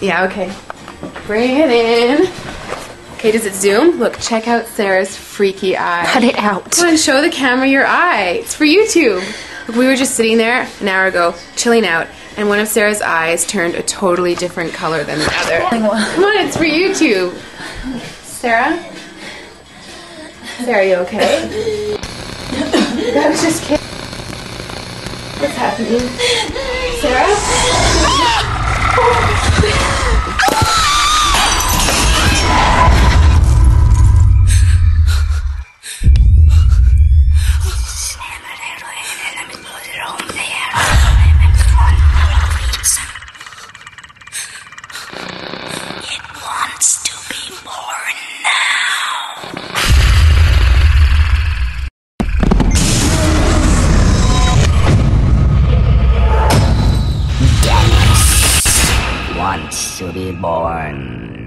Yeah, okay. Bring it in. Okay, does it zoom? Look, check out Sarah's freaky eye. Cut it out. Come on, show the camera your eye. It's for YouTube. Look, we were just sitting there an hour ago, chilling out, and one of Sarah's eyes turned a totally different color than the other. Come on, it's for YouTube. Sarah? Sarah, you okay? I was just kidding. What's happening? Sarah? It wants to be born now. Dennis wants to be born